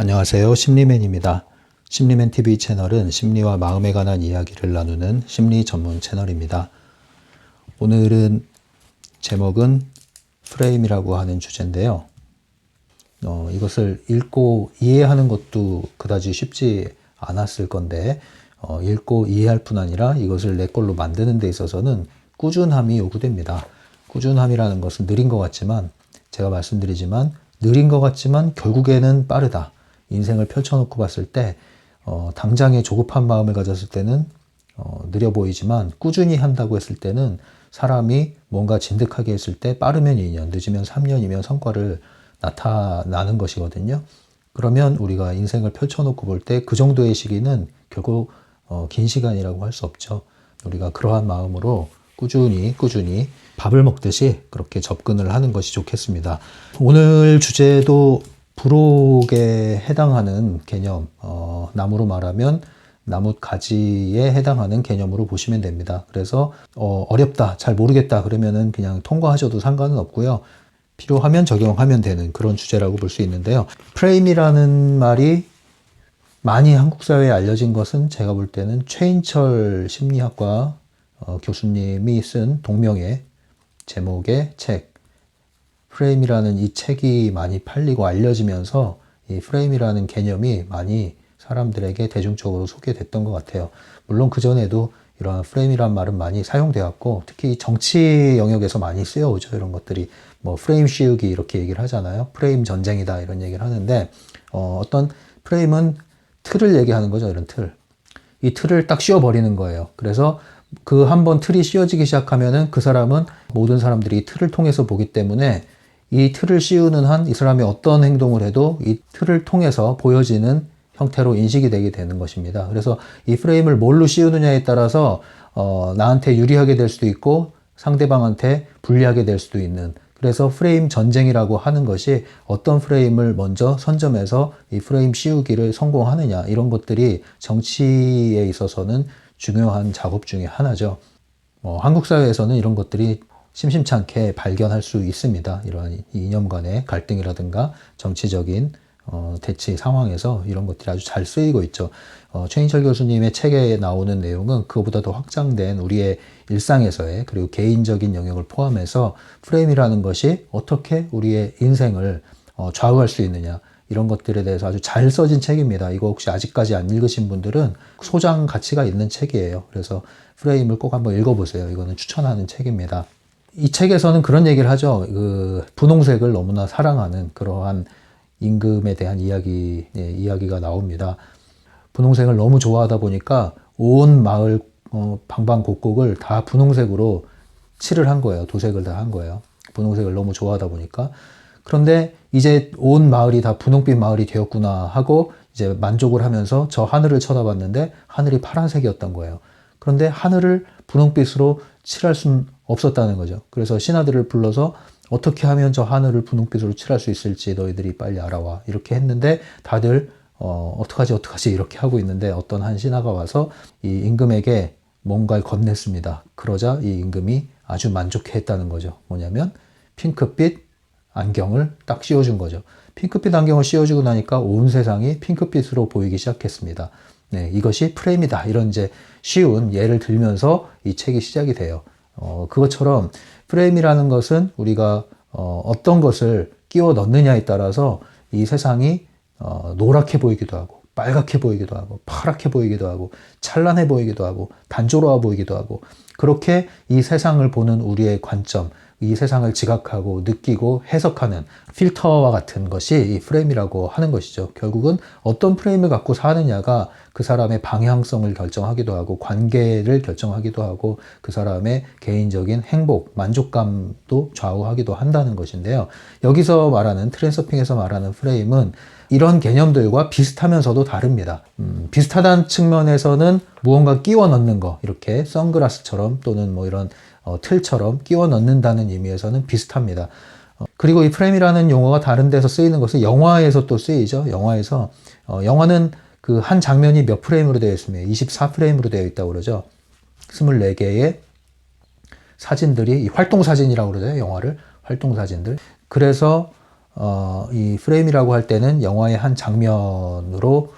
안녕하세요. 심리맨입니다. 심리맨 TV 채널은 심리와 마음에 관한 이야기를 나누는 심리 전문 채널입니다. 오늘은 제목은 프레임이라고 하는 주제인데요. 이것을 읽고 이해하는 것도 그다지 쉽지 않았을 건데 읽고 이해할 뿐 아니라 이것을 내 걸로 만드는 데 있어서는 꾸준함이 요구됩니다. 꾸준함이라는 것은 느린 것 같지만 제가 말씀드리지만 느린 것 같지만 결국에는 빠르다. 인생을 펼쳐놓고 봤을 때 당장에 조급한 마음을 가졌을 때는 느려 보이지만 꾸준히 한다고 했을 때는 사람이 뭔가 진득하게 했을 때 빠르면 2년, 늦으면 3년이면 성과를 나타나는 것이거든요. 그러면 우리가 인생을 펼쳐놓고 볼 때 그 정도의 시기는 결국 긴 시간이라고 할 수 없죠. 우리가 그러한 마음으로 꾸준히 밥을 먹듯이 그렇게 접근을 하는 것이 좋겠습니다. 오늘 주제도 부록에 해당하는 개념, 나무로 말하면 나뭇가지에 해당하는 개념으로 보시면 됩니다. 그래서 어렵다, 잘 모르겠다 그러면은 그냥 통과하셔도 상관은 없고요. 필요하면 적용하면 되는 그런 주제라고 볼 수 있는데요. 프레임이라는 말이 많이 한국 사회에 알려진 것은 제가 볼 때는 최인철 심리학과 교수님이 쓴 동명의 제목의 책 프레임이라는 이 책이 많이 팔리고 알려지면서 이 프레임이라는 개념이 많이 사람들에게 대중적으로 소개됐던 것 같아요. 물론 그전에도 이러한 프레임이란 말은 많이 사용되었고 특히 정치 영역에서 많이 쓰여오죠. 이런 것들이 뭐 프레임 씌우기 이렇게 얘기를 하잖아요. 프레임 전쟁이다 이런 얘기를 하는데 어떤 프레임은 틀을 얘기하는 거죠. 이런 틀. 이 틀을 딱 씌워버리는 거예요. 그래서 그 한 번 틀이 씌워지기 시작하면은 그 사람은 모든 사람들이 이 틀을 통해서 보기 때문에 이 틀을 씌우는 한 이 사람이 어떤 행동을 해도 이 틀을 통해서 보여지는 형태로 인식이 되게 되는 것입니다. 그래서 이 프레임을 뭘로 씌우느냐에 따라서 나한테 유리하게 될 수도 있고 상대방한테 불리하게 될 수도 있는 그래서 프레임 전쟁이라고 하는 것이 어떤 프레임을 먼저 선점해서 이 프레임 씌우기를 성공하느냐 이런 것들이 정치에 있어서는 중요한 작업 중에 하나죠. 한국 사회에서는 이런 것들이 심심찮게 발견할 수 있습니다. 이러한 이념 간의 갈등이라든가 정치적인 대치 상황에서 이런 것들이 아주 잘 쓰이고 있죠. 최인철 교수님의 책에 나오는 내용은 그거보다 더 확장된 우리의 일상에서의 그리고 개인적인 영역을 포함해서 프레임이라는 것이 어떻게 우리의 인생을 좌우할 수 있느냐 이런 것들에 대해서 아주 잘 써진 책입니다. 이거 혹시 아직까지 안 읽으신 분들은 소장 가치가 있는 책이에요. 그래서 프레임을 꼭 한번 읽어보세요. 이거는 추천하는 책입니다. 이 책에서는 그런 얘기를 하죠. 그 분홍색을 너무나 사랑하는 그러한 임금에 대한 이야기가 나옵니다. 분홍색을 너무 좋아하다 보니까 온 마을 방방곡곡을 다 분홍색으로 칠을 한 거예요. 도색을 다 한 거예요. 분홍색을 너무 좋아하다 보니까. 그런데 이제 온 마을이 다 분홍빛 마을이 되었구나 하고 이제 만족을 하면서 저 하늘을 쳐다봤는데 하늘이 파란색이었던 거예요. 그런데 하늘을 분홍빛으로 칠할 수는 없었다는 거죠. 그래서 신하들을 불러서 어떻게 하면 저 하늘을 분홍빛으로 칠할 수 있을지 너희들이 빨리 알아와. 이렇게 했는데 다들 어떡하지 이렇게 하고 있는데 어떤 한 신하가 와서 이 임금에게 뭔가를 건넸습니다. 그러자 이 임금이 아주 만족해했다는 거죠. 뭐냐면 핑크빛 안경을 딱 씌워준 거죠. 핑크빛 안경을 씌워주고 나니까 온 세상이 핑크빛으로 보이기 시작했습니다. 네, 이것이 프레임이다. 이런 이제 쉬운 예를 들면서 이 책이 시작이 돼요. 그것처럼 프레임이라는 것은 우리가 어떤 것을 끼워 넣느냐에 따라서 이 세상이 노랗게 보이기도 하고 빨갛게 보이기도 하고 파랗게 보이기도 하고 찬란해 보이기도 하고 단조로워 보이기도 하고 그렇게 이 세상을 보는 우리의 관점 이 세상을 지각하고 느끼고 해석하는 필터와 같은 것이 이 프레임이라고 하는 것이죠. 결국은 어떤 프레임을 갖고 사느냐가 그 사람의 방향성을 결정하기도 하고 관계를 결정하기도 하고 그 사람의 개인적인 행복, 만족감도 좌우하기도 한다는 것인데요. 여기서 말하는 트랜서핑에서 말하는 프레임은 이런 개념들과 비슷하면서도 다릅니다. 비슷하다는 측면에서는 무언가 끼워 넣는 거 이렇게 선글라스처럼 또는 뭐 이런 틀처럼 끼워 넣는다는 의미에서는 비슷합니다. 그리고 이 프레임이라는 용어가 다른 데서 쓰이는 것은 영화에서 또 쓰이죠. 영화에서 영화는 그 한 장면이 몇 프레임으로 되어 있습니다. 24프레임으로 되어 있다고 그러죠. 24개의 사진들이 활동 사진이라고 그러죠. 영화를 활동 사진들. 그래서 이 프레임이라고 할 때는 영화의 한 장면으로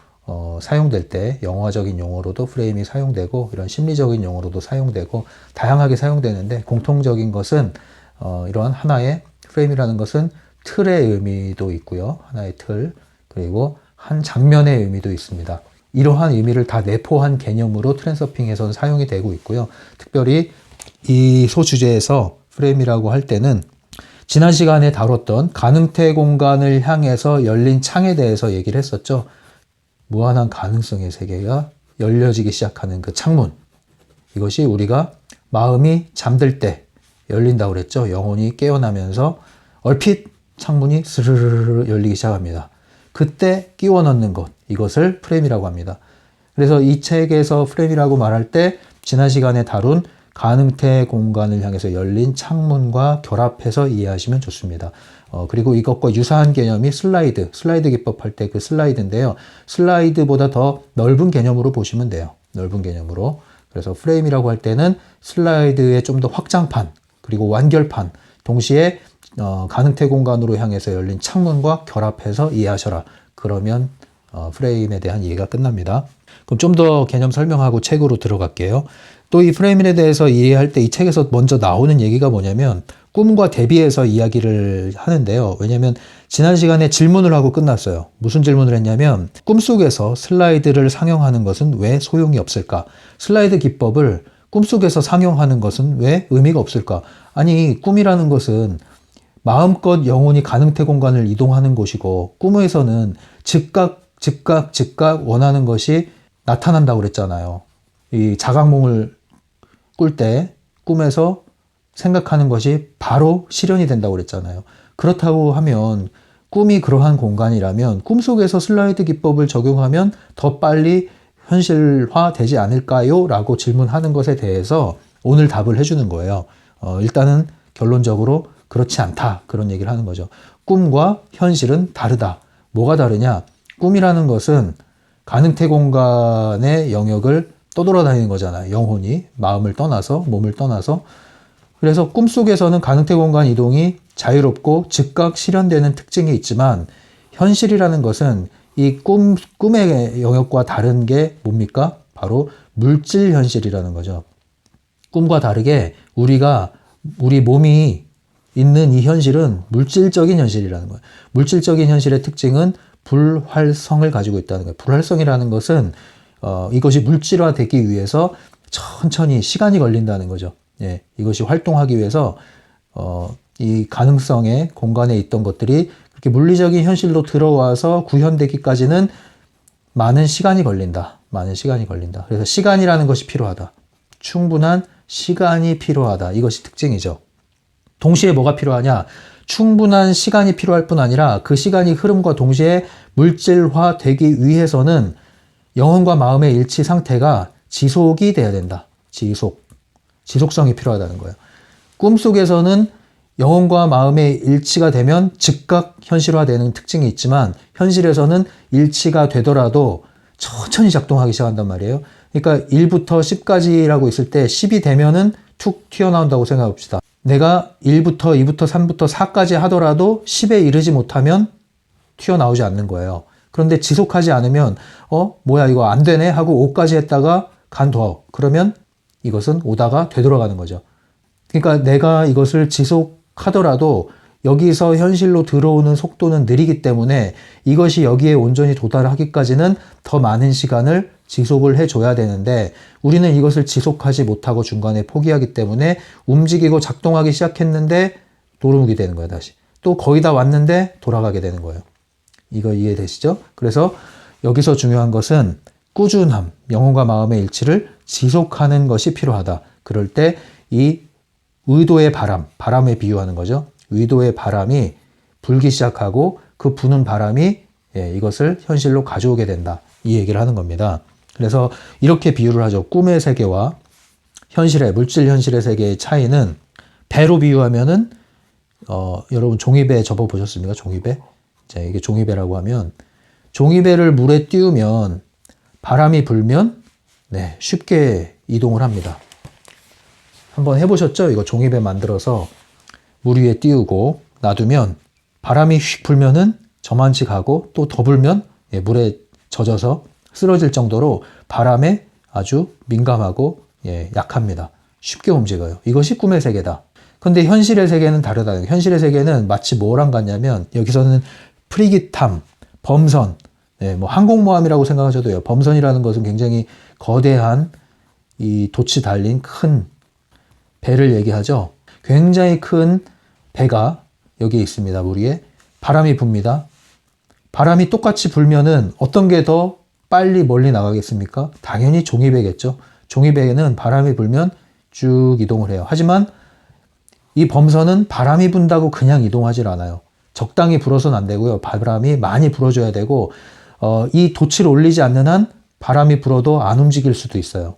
사용될 때 영화적인 용어로도 프레임이 사용되고 이런 심리적인 용어로도 사용되고 다양하게 사용되는데 공통적인 것은 이러한 하나의 프레임이라는 것은 틀의 의미도 있고요. 하나의 틀 그리고 한 장면의 의미도 있습니다. 이러한 의미를 다 내포한 개념으로 트랜서핑에서는 사용이 되고 있고요. 특별히 이 소주제에서 프레임이라고 할 때는 지난 시간에 다뤘던 가능태 공간을 향해서 열린 창에 대해서 얘기를 했었죠. 무한한 가능성의 세계가 열려지기 시작하는 그 창문. 이것이 우리가 마음이 잠들 때 열린다고 그랬죠. 영혼이 깨어나면서 얼핏 창문이 스르르르 열리기 시작합니다. 그때 끼워 넣는 것. 이것을 프레임이라고 합니다. 그래서 이 책에서 프레임이라고 말할 때 지난 시간에 다룬 가능태 공간을 향해서 열린 창문과 결합해서 이해하시면 좋습니다. 그리고 이것과 유사한 개념이 슬라이드 기법 할 때 그 슬라이드인데요. 슬라이드보다 더 넓은 개념으로 보시면 돼요. 넓은 개념으로. 그래서 프레임이라고 할 때는 슬라이드의 좀 더 확장판, 그리고 완결판, 동시에 가능태 공간으로 향해서 열린 창문과 결합해서 이해하셔라. 그러면 프레임에 대한 이해가 끝납니다. 그럼 좀 더 개념 설명하고 책으로 들어갈게요. 또 이 프레임에 대해서 이해할 때 이 책에서 먼저 나오는 얘기가 뭐냐면 꿈과 대비해서 이야기를 하는데요. 왜냐하면 지난 시간에 질문을 하고 끝났어요. 무슨 질문을 했냐면 꿈속에서 슬라이드를 상용하는 것은 왜 소용이 없을까? 슬라이드 기법을 꿈속에서 상용하는 것은 왜 의미가 없을까? 아니, 꿈이라는 것은 마음껏 영혼이 가능태 공간을 이동하는 곳이고 꿈에서는 즉각 원하는 것이 나타난다고 그랬잖아요. 이 자각몽을 꿀 때 꿈에서 생각하는 것이 바로 실현이 된다고 그랬잖아요. 그렇다고 하면 꿈이 그러한 공간이라면 꿈속에서 슬라이드 기법을 적용하면 더 빨리 현실화 되지 않을까요? 라고 질문하는 것에 대해서 오늘 답을 해주는 거예요. 일단은 결론적으로 그렇지 않다. 그런 얘기를 하는 거죠. 꿈과 현실은 다르다. 뭐가 다르냐? 꿈이라는 것은 가능태 공간의 영역을 떠돌아다니는 거잖아요. 영혼이 마음을 떠나서 몸을 떠나서. 그래서 꿈속에서는 가능태 공간 이동이 자유롭고 즉각 실현되는 특징이 있지만 현실이라는 것은 이 꿈의 영역과 다른 게 뭡니까? 바로 물질 현실이라는 거죠. 꿈과 다르게 우리 몸이 있는 이 현실은 물질적인 현실이라는 거예요. 물질적인 현실의 특징은 불활성을 가지고 있다는 거예요. 불활성이라는 것은 이것이 물질화되기 위해서 천천히 시간이 걸린다는 거죠. 예, 이것이 활동하기 위해서 이 가능성의 공간에 있던 것들이 그렇게 물리적인 현실로 들어와서 구현되기까지는 많은 시간이 걸린다. 많은 시간이 걸린다. 그래서 시간이라는 것이 필요하다. 충분한 시간이 필요하다. 이것이 특징이죠. 동시에 뭐가 필요하냐? 충분한 시간이 필요할 뿐 아니라 그 시간이 흐름과 동시에 물질화되기 위해서는 영혼과 마음의 일치 상태가 지속이 돼야 된다. 지속성이 필요하다는 거예요. 꿈속에서는 영혼과 마음의 일치가 되면 즉각 현실화되는 특징이 있지만 현실에서는 일치가 되더라도 천천히 작동하기 시작한단 말이에요. 그러니까 1부터 10까지라고 있을 때 10이 되면은 툭 튀어나온다고 생각해 봅시다. 내가 1부터 2부터 3부터 4까지 하더라도 10에 이르지 못하면 튀어나오지 않는 거예요. 그런데 지속하지 않으면 뭐야 이거 안 되네 하고 5까지 했다가 간둬. 그러면 이것은 오다가 되돌아가는 거죠. 그러니까 내가 이것을 지속하더라도 여기서 현실로 들어오는 속도는 느리기 때문에 이것이 여기에 온전히 도달하기까지는 더 많은 시간을 지속을 해줘야 되는데 우리는 이것을 지속하지 못하고 중간에 포기하기 때문에 움직이고 작동하기 시작했는데 도루묵이 되는 거예요. 다시 또 거의 다 왔는데 돌아가게 되는 거예요. 이거 이해되시죠? 그래서 여기서 중요한 것은 꾸준함, 영혼과 마음의 일치를 지속하는 것이 필요하다. 그럴 때 이 의도의 바람에 비유하는 거죠. 의도의 바람이 불기 시작하고 그 부는 바람이 이것을 현실로 가져오게 된다. 이 얘기를 하는 겁니다. 그래서 이렇게 비유를 하죠. 꿈의 세계와 물질 현실의 세계의 차이는 배로 비유하면은 여러분 종이배 접어 보셨습니까? 종이배? 자, 이게 종이배라고 하면 종이배를 물에 띄우면 바람이 불면 쉽게 이동을 합니다. 한번 해보셨죠? 이거 종이배 만들어서 물 위에 띄우고 놔두면 바람이 휙 불면은 저만치 가고 또 더 불면 물에 젖어서 쓰러질 정도로 바람에 아주 민감하고 약합니다. 쉽게 움직여요. 이것이 꿈의 세계다. 근데 현실의 세계는 다르다. 현실의 세계는 마치 뭐랑 같냐면 여기서는 프리깃함, 범선, 뭐 항공모함이라고 생각하셔도 돼요. 범선이라는 것은 굉장히 거대한 이 돛이 달린 큰 배를 얘기하죠. 굉장히 큰 배가 여기에 있습니다. 물 위에. 바람이 붑니다. 바람이 똑같이 불면은 어떤 게 더 빨리 멀리 나가겠습니까? 당연히 종이배겠죠. 종이배는 바람이 불면 쭉 이동을 해요. 하지만 이 범선은 바람이 분다고 그냥 이동하질 않아요. 적당히 불어서는 안 되고요. 바람이 많이 불어줘야 되고 이 돛을 올리지 않는 한 바람이 불어도 안 움직일 수도 있어요.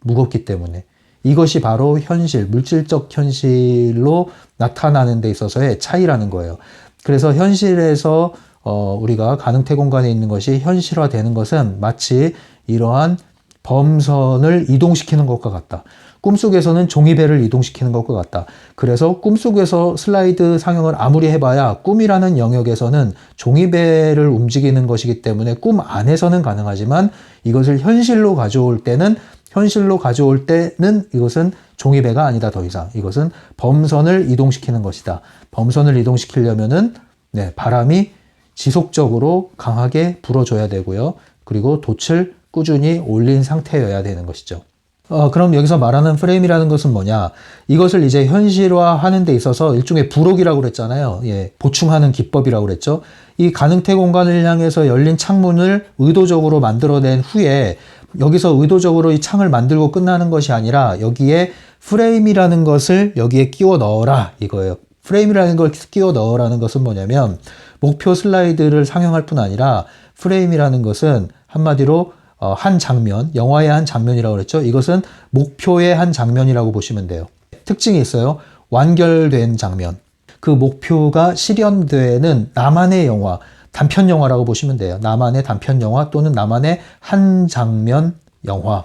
무겁기 때문에. 이것이 바로 현실, 물질적 현실로 나타나는 데 있어서의 차이라는 거예요. 그래서 현실에서 우리가 가능태 공간에 있는 것이 현실화되는 것은 마치 이러한 범선을 이동시키는 것과 같다. 꿈속에서는 종이배를 이동시키는 것과 같다. 그래서 꿈속에서 슬라이드 상영을 아무리 해봐야 꿈이라는 영역에서는 종이배를 움직이는 것이기 때문에 꿈 안에서는 가능하지만 이것을 현실로 가져올 때는 이것은 종이배가 아니다. 더 이상 이것은 범선을 이동시키는 것이다. 범선을 이동시키려면은 바람이 지속적으로 강하게 불어줘야 되고요. 그리고 돛을 꾸준히 올린 상태여야 되는 것이죠. 그럼 여기서 말하는 프레임이라는 것은 뭐냐? 이것을 이제 현실화하는 데 있어서 일종의 부록이라고 그랬잖아요. 보충하는 기법이라고 그랬죠. 이 가능태 공간을 향해서 열린 창문을 의도적으로 만들어낸 후에 여기서 의도적으로 이 창을 만들고 끝나는 것이 아니라 여기에 프레임이라는 것을 여기에 끼워 넣어라 이거예요. 프레임이라는 걸 끼워 넣으라는 것은 뭐냐면 목표 슬라이드를 상영할 뿐 아니라 프레임이라는 것은 한마디로 한 장면, 영화의 한 장면이라고 그랬죠. 이것은 목표의 한 장면이라고 보시면 돼요. 특징이 있어요. 완결된 장면. 그 목표가 실현되는 나만의 영화, 단편 영화라고 보시면 돼요. 나만의 단편 영화 또는 나만의 한 장면 영화.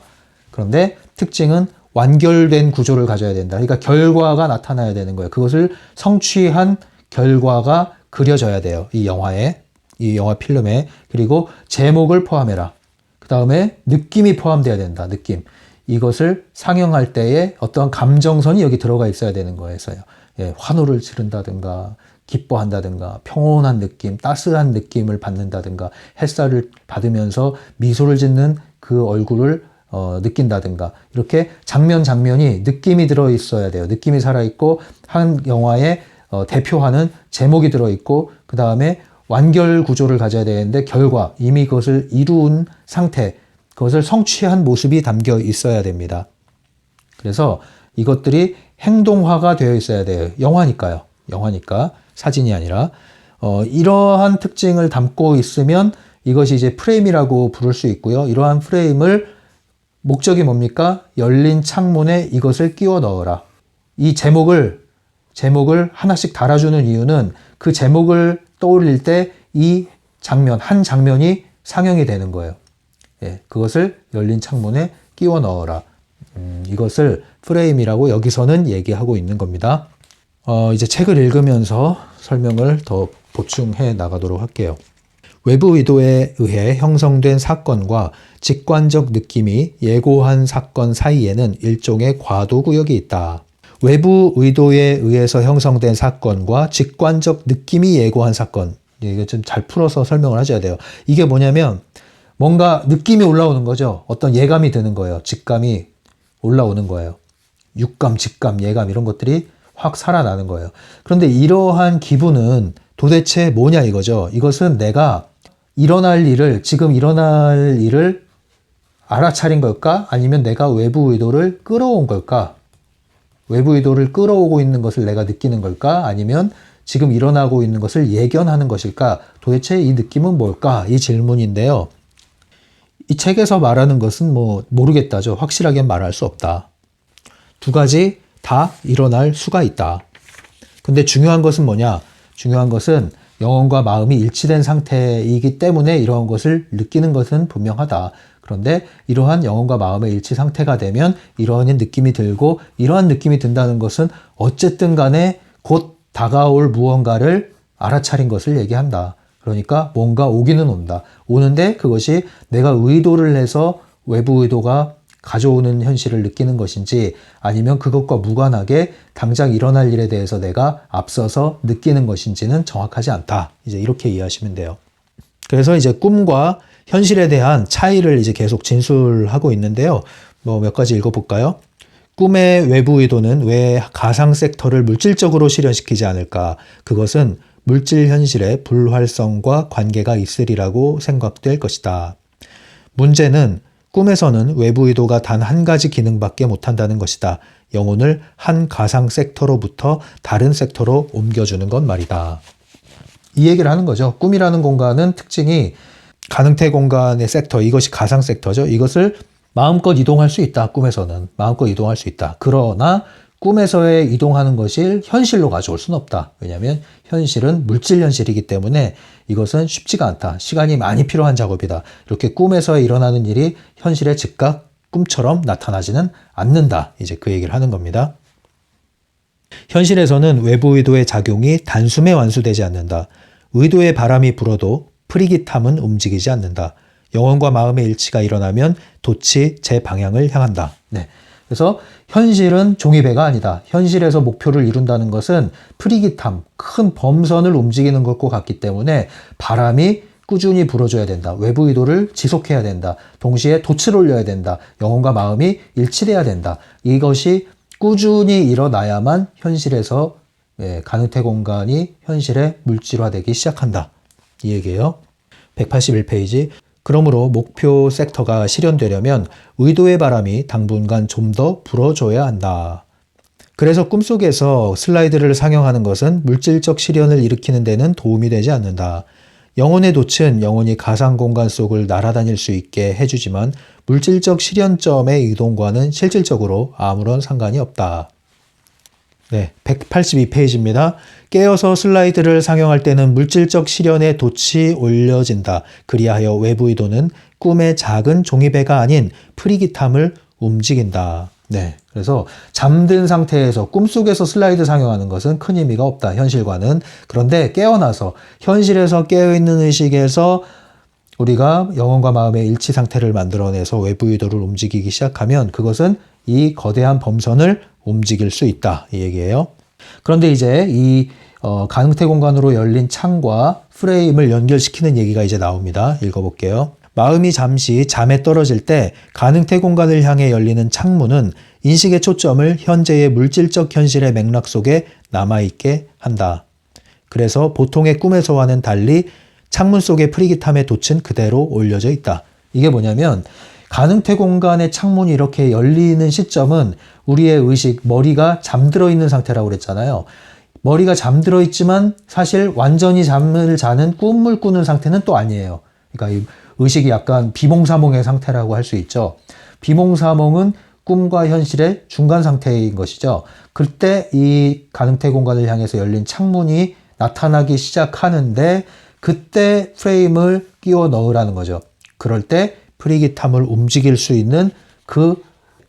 그런데 특징은 완결된 구조를 가져야 된다. 그러니까 결과가 나타나야 되는 거예요. 그것을 성취한 결과가 그려져야 돼요. 이 영화에, 이 영화 필름에. 그리고 제목을 포함해라. 그 다음에 느낌이 포함되어야 된다. 느낌. 이것을 상영할 때에 어떤 감정선이 여기 들어가 있어야 되는 거에서요. 환호를 지른다든가, 기뻐한다든가, 평온한 느낌, 따스한 느낌을 받는다든가, 햇살을 받으면서 미소를 짓는 그 얼굴을 느낀다든가, 이렇게 장면이 느낌이 들어있어야 돼요. 느낌이 살아있고, 한 영화에 대표하는 제목이 들어있고, 그 다음에 완결 구조를 가져야 되는데, 결과, 이미 그것을 이룬 상태, 그것을 성취한 모습이 담겨 있어야 됩니다. 그래서 이것들이 행동화가 되어 있어야 돼요. 영화니까요. 영화니까, 사진이 아니라. 이러한 특징을 담고 있으면 이것이 이제 프레임이라고 부를 수 있고요. 이러한 프레임을 목적이 뭡니까? 열린 창문에 이것을 끼워 넣어라. 이 제목을 하나씩 달아주는 이유는 그 제목을 떠올릴 때 이 장면, 한 장면이 상영이 되는 거예요. 그것을 열린 창문에 끼워 넣어라. 이것을 프레임이라고 여기서는 얘기하고 있는 겁니다. 이제 책을 읽으면서 설명을 더 보충해 나가도록 할게요. 외부 의도에 의해 형성된 사건과 직관적 느낌이 예고한 사건 사이에는 일종의 과도구역이 있다. 외부 의도에 의해서 형성된 사건과 직관적 느낌이 예고한 사건. 이게 좀 잘 풀어서 설명을 하셔야 돼요. 이게 뭐냐면 뭔가 느낌이 올라오는 거죠. 어떤 예감이 드는 거예요. 직감이 올라오는 거예요. 육감, 직감, 예감 이런 것들이 확 살아나는 거예요. 그런데 이러한 기분은 도대체 뭐냐 이거죠. 이것은 내가 지금 일어날 일을 알아차린 걸까? 아니면 내가 외부 의도를 끌어온 걸까? 외부 의도를 끌어오고 있는 것을 내가 느끼는 걸까? 아니면 지금 일어나고 있는 것을 예견하는 것일까? 도대체 이 느낌은 뭘까? 이 질문인데요. 이 책에서 말하는 것은 모르겠다죠. 확실하게 말할 수 없다. 두 가지 다 일어날 수가 있다. 근데 중요한 것은 뭐냐? 중요한 것은 영혼과 마음이 일치된 상태이기 때문에 이러한 것을 느끼는 것은 분명하다. 그런데 이러한 영혼과 마음의 일치 상태가 되면 이러한 느낌이 들고 이러한 느낌이 든다는 것은 어쨌든 간에 곧 다가올 무언가를 알아차린 것을 얘기한다. 그러니까 뭔가 오기는 온다. 오는데 그것이 내가 의도를 해서 외부 의도가 가져오는 현실을 느끼는 것인지 아니면 그것과 무관하게 당장 일어날 일에 대해서 내가 앞서서 느끼는 것인지는 정확하지 않다. 이제 이렇게 이해하시면 돼요. 그래서 이제 꿈과 현실에 대한 차이를 이제 계속 진술하고 있는데요. 뭐 몇 가지 읽어볼까요? 꿈의 외부 의도는 왜 가상 섹터를 물질적으로 실현시키지 않을까? 그것은 물질 현실의 불활성과 관계가 있으리라고 생각될 것이다. 문제는 꿈에서는 외부 의도가 단 한 가지 기능밖에 못한다는 것이다. 영혼을 한 가상 섹터로부터 다른 섹터로 옮겨주는 것 말이다. 이 얘기를 하는 거죠. 꿈이라는 공간은 특징이 가능태 공간의 섹터, 이것이 가상 섹터죠. 이것을 마음껏 이동할 수 있다. 꿈에서는 마음껏 이동할 수 있다. 그러나 꿈에서의 이동하는 것을 현실로 가져올 수는 없다. 왜냐하면 현실은 물질 현실이기 때문에 이것은 쉽지가 않다. 시간이 많이 필요한 작업이다. 이렇게 꿈에서 일어나는 일이 현실에 즉각 꿈처럼 나타나지는 않는다. 이제 그 얘기를 하는 겁니다. 현실에서는 외부 의도의 작용이 단숨에 완수되지 않는다. 의도의 바람이 불어도 프리깃함은 움직이지 않는다. 영혼과 마음의 일치가 일어나면 돛이 제 방향을 향한다. 네. 그래서 현실은 종이배가 아니다. 현실에서 목표를 이룬다는 것은 프리깃함, 큰 범선을 움직이는 것과 같기 때문에 바람이 꾸준히 불어줘야 된다. 외부 의도를 지속해야 된다. 동시에 돛을 올려야 된다. 영혼과 마음이 일치돼야 된다. 이것이 꾸준히 일어나야만 현실에서 가능태 공간이 현실에 물질화되기 시작한다. 이 얘기예요. 181페이지. 그러므로 목표 섹터가 실현되려면 의도의 바람이 당분간 좀 더 불어줘야 한다. 그래서 꿈속에서 슬라이드를 상영하는 것은 물질적 실현을 일으키는 데는 도움이 되지 않는다. 영혼의 돛은 영혼이 가상 공간 속을 날아다닐 수 있게 해주지만 물질적 실현점의 이동과는 실질적으로 아무런 상관이 없다. 네, 182페이지입니다. 깨어서 슬라이드를 상영할 때는 물질적 실현의 돛이 올려진다. 그리하여 외부 의도는 꿈의 작은 종이배가 아닌 프리깃함을 움직인다. 네, 그래서 잠든 상태에서 꿈속에서 슬라이드 상영하는 것은 큰 의미가 없다. 현실과는. 그런데 깨어나서 현실에서 깨어있는 의식에서 우리가 영혼과 마음의 일치 상태를 만들어내서 외부 의도를 움직이기 시작하면 그것은 이 거대한 범선을 움직일 수 있다. 이 얘기예요. 그런데 이제 이 가능태 공간으로 열린 창과 프레임을 연결시키는 얘기가 이제 나옵니다. 읽어볼게요. 마음이 잠시 잠에 떨어질 때 가능태 공간을 향해 열리는 창문은 인식의 초점을 현재의 물질적 현실의 맥락 속에 남아있게 한다. 그래서 보통의 꿈에서와는 달리 창문 속의 프리깃함의 돛은 그대로 올려져 있다. 이게 뭐냐면 가능태 공간의 창문이 이렇게 열리는 시점은 우리의 의식, 머리가 잠들어 있는 상태라고 그랬잖아요. 머리가 잠들어 있지만 사실 완전히 잠을 자는 꿈을 꾸는 상태는 또 아니에요. 그러니까 이 의식이 약간 비몽사몽의 상태라고 할 수 있죠. 비몽사몽은 꿈과 현실의 중간 상태인 것이죠. 그때 이 가능태 공간을 향해서 열린 창문이 나타나기 시작하는데 그때 프레임을 끼워 넣으라는 거죠. 그럴 때 프리깃함을 움직일 수 있는 그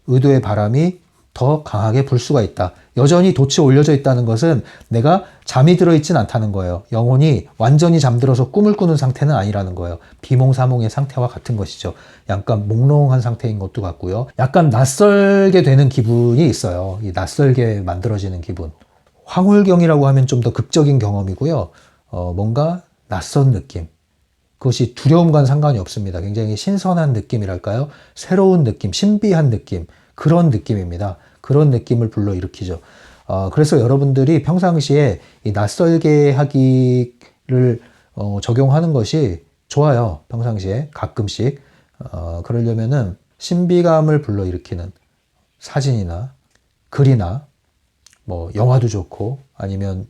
의도의 바람이 더 강하게 불 수가 있다. 여전히 돛이 올려져 있다는 것은 내가 잠이 들어있진 않다는 거예요. 영혼이 완전히 잠들어서 꿈을 꾸는 상태는 아니라는 거예요. 비몽사몽의 상태와 같은 것이죠. 약간 몽롱한 상태인 것도 같고요. 약간 낯설게 되는 기분이 있어요. 이 낯설게 만들어지는 기분. 황홀경이라고 하면 좀 더 극적인 경험이고요. 뭔가 낯선 느낌. 그것이 두려움과는 상관이 없습니다. 굉장히 신선한 느낌이랄까요? 새로운 느낌, 신비한 느낌. 그런 느낌입니다. 그런 느낌을 불러일으키죠. 그래서 여러분들이 평상시에 이 낯설게 하기를 적용하는 것이 좋아요. 평상시에 가끔씩. 그러려면은 신비감을 불러일으키는 사진이나 글이나 뭐 영화도 좋고 아니면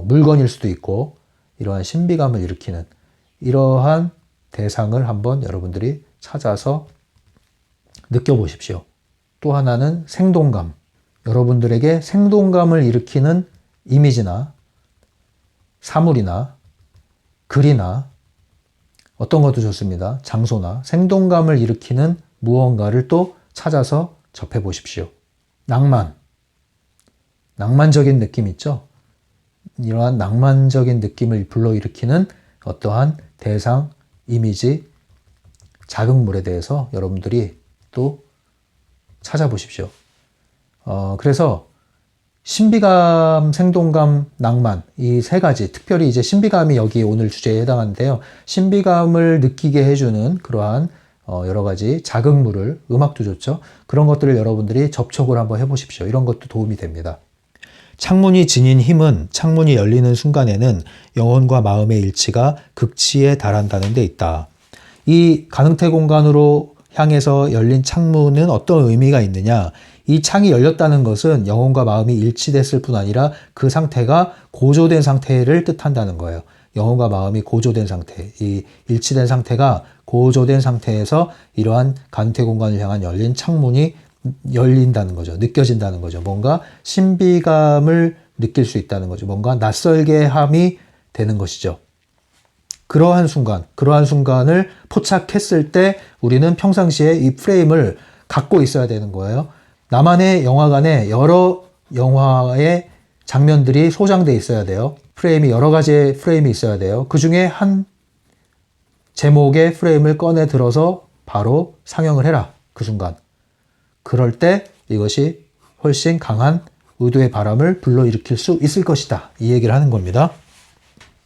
물건일 수도 있고 이러한 신비감을 일으키는 이러한 대상을 한번 여러분들이 찾아서 느껴보십시오. 또 하나는 생동감. 여러분들에게 생동감을 일으키는 이미지나 사물이나 글이나 어떤 것도 좋습니다. 장소나 생동감을 일으키는 무언가를 또 찾아서 접해 보십시오. 낭만. 낭만적인 느낌 있죠? 이러한 낭만적인 느낌을 불러일으키는 어떠한 대상, 이미지, 자극물에 대해서 여러분들이 또 찾아보십시오. 그래서 신비감, 생동감, 낭만 이 세 가지, 특별히 이제 신비감이 여기 오늘 주제에 해당하는데요. 신비감을 느끼게 해주는 그러한 여러 가지 자극물을, 음악도 좋죠. 그런 것들을 여러분들이 접촉을 한번 해보십시오. 이런 것도 도움이 됩니다. 창문이 지닌 힘은 창문이 열리는 순간에는 영혼과 마음의 일치가 극치에 달한다는 데 있다. 이 가능태 공간으로 향해서 열린 창문은 어떤 의미가 있느냐? 이 창이 열렸다는 것은 영혼과 마음이 일치됐을 뿐 아니라 그 상태가 고조된 상태를 뜻한다는 거예요. 영혼과 마음이 고조된 상태, 이 일치된 상태가 고조된 상태에서 이러한 가능태 공간을 향한 열린 창문이 열린다는 거죠. 느껴진다는 거죠. 뭔가 신비감을 느낄 수 있다는 거죠. 뭔가 낯설게 함이 되는 것이죠. 그러한 순간을 포착했을 때 우리는 평상시에 이 프레임을 갖고 있어야 되는 거예요. 나만의 영화관에 여러 영화의 장면들이 소장돼 있어야 돼요. 프레임이 여러 가지의 프레임이 있어야 돼요. 그 중에 한 제목의 프레임을 꺼내 들어서 바로 상영을 해라. 그 순간. 그럴 때 이것이 훨씬 강한 의도의 바람을 불러일으킬 수 있을 것이다. 이 얘기를 하는 겁니다.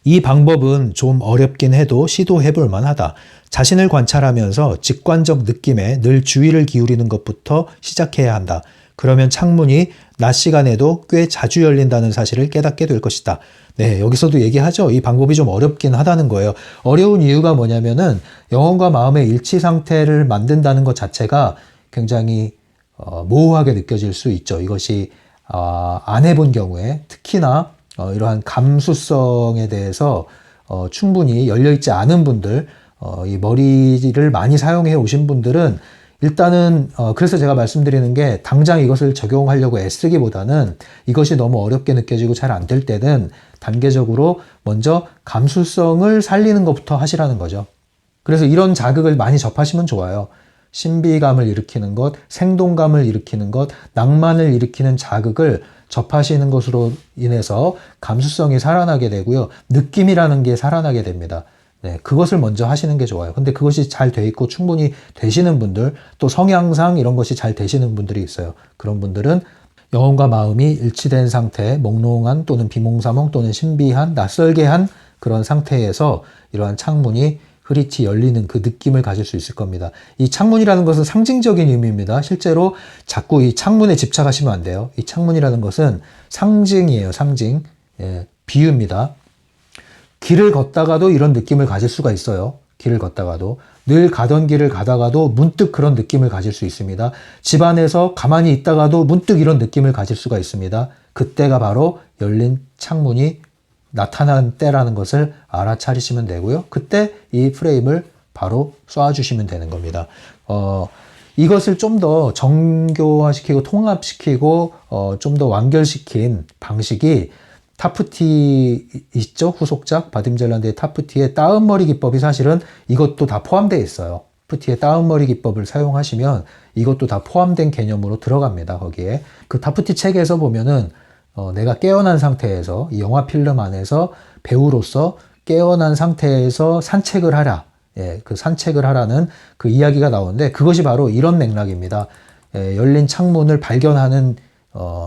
이 방법은 좀 어렵긴 해도 시도해 볼 만하다. 자신을 관찰하면서 직관적 느낌에 늘 주의를 기울이는 것부터 시작해야 한다. 그러면 창문이 낮 시간에도 꽤 자주 열린다는 사실을 깨닫게 될 것이다. 네, 여기서도 얘기하죠. 이 방법이 좀 어렵긴 하다는 거예요. 어려운 이유가 뭐냐면은 영혼과 마음의 일치 상태를 만든다는 것 자체가 굉장히 모호하게 느껴질 수 있죠. 이것이 안 해본 경우에 특히나 이러한 감수성에 대해서 충분히 열려있지 않은 분들, 이 머리를 많이 사용해 오신 분들은 일단은 그래서 제가 말씀드리는 게 당장 이것을 적용하려고 애쓰기보다는 이것이 너무 어렵게 느껴지고 잘 안 될 때는 단계적으로 먼저 감수성을 살리는 것부터 하시라는 거죠. 그래서 이런 자극을 많이 접하시면 좋아요. 신비감을 일으키는 것, 생동감을 일으키는 것, 낭만을 일으키는 자극을 접하시는 것으로 인해서 감수성이 살아나게 되고요. 느낌이라는 게 살아나게 됩니다. 네, 그것을 먼저 하시는 게 좋아요. 근데 그것이 잘 돼 있고 충분히 되시는 분들, 또 성향상 이런 것이 잘 되시는 분들이 있어요. 그런 분들은 영혼과 마음이 일치된 상태, 몽롱한 또는 비몽사몽 또는 신비한, 낯설게 한 그런 상태에서 이러한 창문이 흐릿히 열리는 그 느낌을 가질 수 있을 겁니다. 이 창문이라는 것은 상징적인 의미입니다. 실제로 자꾸 이 창문에 집착하시면 안 돼요. 이 창문이라는 것은 상징이에요. 상징. 예, 비유입니다. 길을 걷다가도 이런 느낌을 가질 수가 있어요. 길을 걷다가도. 늘 가던 길을 가다가도 문득 그런 느낌을 가질 수 있습니다. 집 안에서 가만히 있다가도 문득 이런 느낌을 가질 수가 있습니다. 그때가 바로 열린 창문이 나타난 때라는 것을 알아차리시면 되고요. 그때 이 프레임을 바로 쏴주시면 되는 겁니다. 이것을 좀 더 정교화시키고 통합시키고 좀 더 완결시킨 방식이 타프티 있죠? 후속작 바딤젤란드의 타프티의 따음머리 기법이 사실은 이것도 다 포함되어 있어요. 타프티의 따음머리 기법을 사용하시면 이것도 다 포함된 개념으로 들어갑니다. 거기에 그 타프티 책에서 보면은 내가 깨어난 상태에서 이 영화 필름 안에서 배우로서 깨어난 상태에서 산책을 하라. 예, 그 산책을 하라는 그 이야기가 나오는데 그것이 바로 이런 맥락입니다. 열린 창문을 발견하는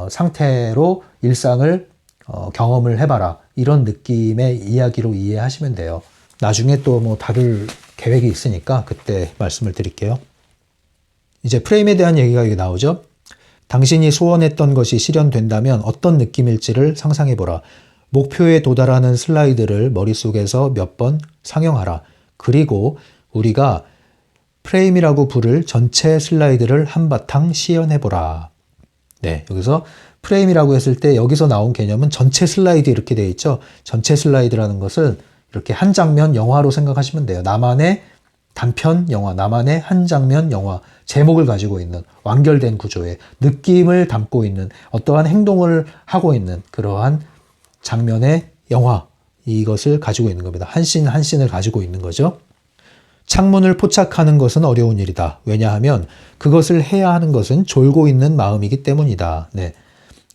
상태로 일상을 경험을 해봐라. 이런 느낌의 이야기로 이해하시면 돼요. 나중에 또 뭐 다룰 계획이 있으니까 그때 말씀을 드릴게요. 이제 프레임에 대한 얘기가 여기 나오죠. 당신이 소원했던 것이 실현된다면 어떤 느낌일지를 상상해보라. 목표에 도달하는 슬라이드를 머릿속에서 몇 번 상영하라. 그리고 우리가 프레임이라고 부를 전체 슬라이드를 한바탕 시연해보라. 네, 여기서 프레임이라고 했을 때 여기서 나온 개념은 전체 슬라이드 이렇게 되어 있죠. 전체 슬라이드라는 것은 이렇게 한 장면 영화로 생각하시면 돼요. 나만의 단편 영화, 나만의 한 장면 영화, 제목을 가지고 있는 완결된 구조의 느낌을 담고 있는 어떠한 행동을 하고 있는 그러한 장면의 영화, 이것을 가지고 있는 겁니다. 한 씬 한 씬을 가지고 있는 거죠. 창문을 포착하는 것은 어려운 일이다. 왜냐하면 그것을 해야 하는 것은 졸고 있는 마음이기 때문이다. 네.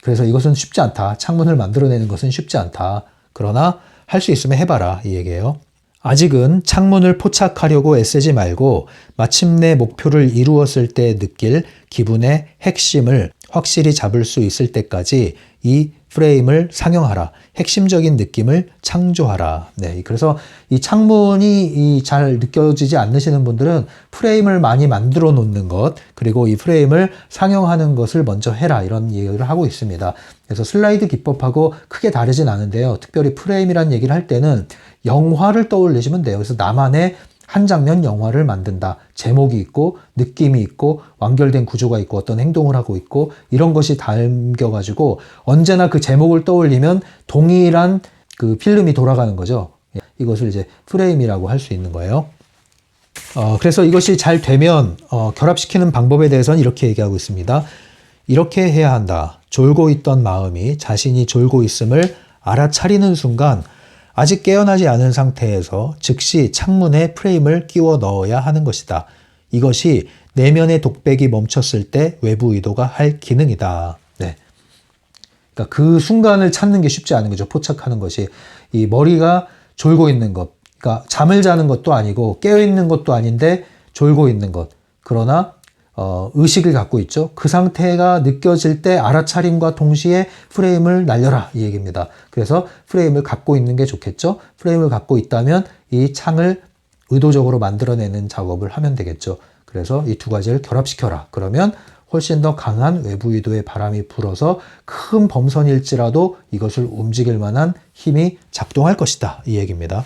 그래서 이것은 쉽지 않다. 창문을 만들어내는 것은 쉽지 않다. 그러나 할 수 있으면 해봐라. 이 얘기예요. 아직은 창문을 포착하려고 애쓰지 말고 마침내 목표를 이루었을 때 느낄 기분의 핵심을 확실히 잡을 수 있을 때까지 이 프레임을 상용하라. 핵심적인 느낌을 창조하라. 네, 그래서 이 창문이 잘 느껴지지 않으시는 분들은 프레임을 많이 만들어 놓는 것, 그리고 이 프레임을 상용하는 것을 먼저 해라. 이런 얘기를 하고 있습니다. 그래서 슬라이드 기법하고 크게 다르진 않은데요. 특별히 프레임이란 얘기를 할 때는 영화를 떠올리시면 돼요. 그래서 나만의 한 장면 영화를 만든다. 제목이 있고 느낌이 있고 완결된 구조가 있고 어떤 행동을 하고 있고 이런 것이 담겨가지고 언제나 그 제목을 떠올리면 동일한 그 필름이 돌아가는 거죠. 이것을 이제 프레임이라고 할 수 있는 거예요. 그래서 이것이 잘 되면 결합시키는 방법에 대해서는 이렇게 얘기하고 있습니다. 이렇게 해야 한다. 졸고 있던 마음이 자신이 졸고 있음을 알아차리는 순간 아직 깨어나지 않은 상태에서 즉시 창문에 프레임을 끼워 넣어야 하는 것이다. 이것이 내면의 독백이 멈췄을 때 외부 의도가 할 기능이다. 네. 그러니까 그 순간을 찾는 게 쉽지 않은 거죠. 포착하는 것이. 이 머리가 졸고 있는 것. 그러니까 잠을 자는 것도 아니고 깨어있는 것도 아닌데 졸고 있는 것. 그러나 의식을 갖고 있죠. 그 상태가 느껴질 때 알아차림과 동시에 프레임을 날려라 이 얘기입니다. 그래서 프레임을 갖고 있는 게 좋겠죠. 프레임을 갖고 있다면 이 창을 의도적으로 만들어내는 작업을 하면 되겠죠. 그래서 이 두 가지를 결합시켜라. 그러면 훨씬 더 강한 외부 의도의 바람이 불어서 큰 범선일지라도 이것을 움직일 만한 힘이 작동할 것이다 이 얘기입니다.